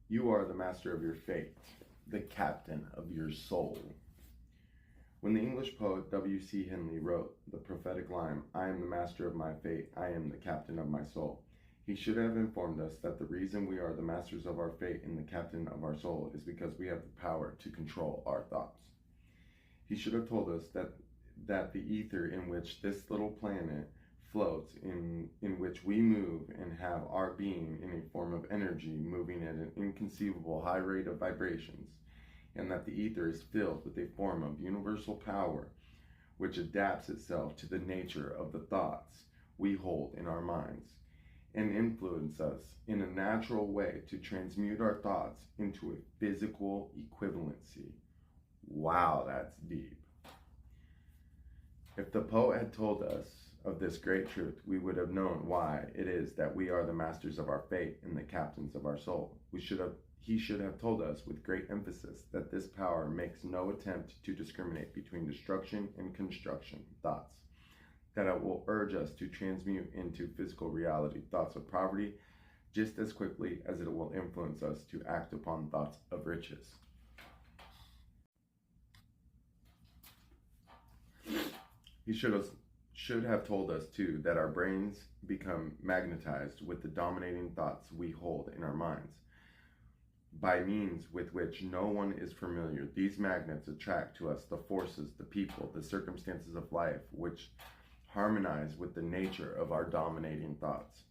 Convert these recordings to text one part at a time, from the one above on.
You are the master of your fate, the captain of your soul. When the English poet W.C.Hadley wrote the prophetic line, "I am the master of my fate, I am the captain of my soul," he should have informed us that the reason we are the masters of our fate and the captain of our soul is because we have the power to control our thoughts. He should have told us that the ether in which this little planet floats, in which we move and have our being in a form of energy moving at an inconceivable high rate of vibrations, and that the ether is filled with a form of universal power which adapts itself to the nature of the thoughts we hold in our minds and influence us in a natural way to transmute our thoughts into a physical equivalency. Wow, that's deep. If the poet had told us of this great truth, we would have known why it is that we are the masters of our fate and the captains of our soul. He should have told us with great emphasis that this power makes no attempt to discriminate between destruction and construction thoughts, that it will urge us to transmute into physical reality thoughts of poverty just as quickly as it will influence us to act upon thoughts of riches. He should have told us, too, that our brains become magnetized with the dominating thoughts we hold in our minds. By means with which no one is familiar, these magnets attract to us the forces, the people, the circumstances of life, which harmonize with the nature of our dominating thoughts.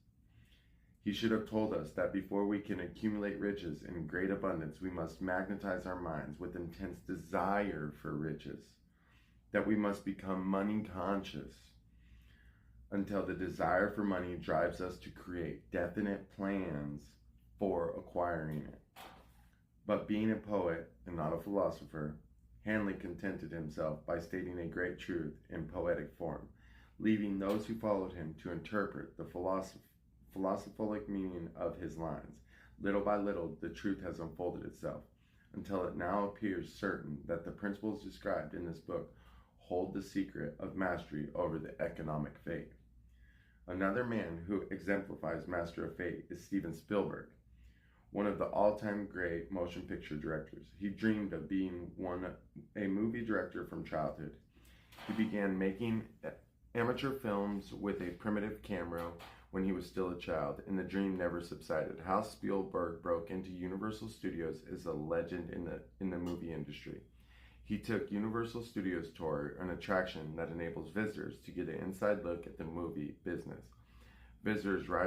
He should have told us that before we can accumulate riches in great abundance, we must magnetize our minds with intense desire for riches, that we must become money conscious until the desire for money drives us to create definite plans for acquiring it. But being a poet and not a philosopher, Hadley contented himself by stating a great truth in poetic form, leaving those who followed him to interpret the philosophic meaning of his lines. Little by little, the truth has unfolded itself, until it now appears certain that the principles described in this book hold the secret of mastery over the economic fate. Another man who exemplifies master of fate is Steven Spielberg, one of the all-time great motion picture directors. He dreamed of being a movie director from childhood. He began making amateur films with a primitive camera when he was still a child, and the dream never subsided. How Spielberg broke into Universal Studios is a legend in the movie industry. He took Universal Studios Tour, an attraction that enables visitors to get an inside look at the movie business. Visitors ride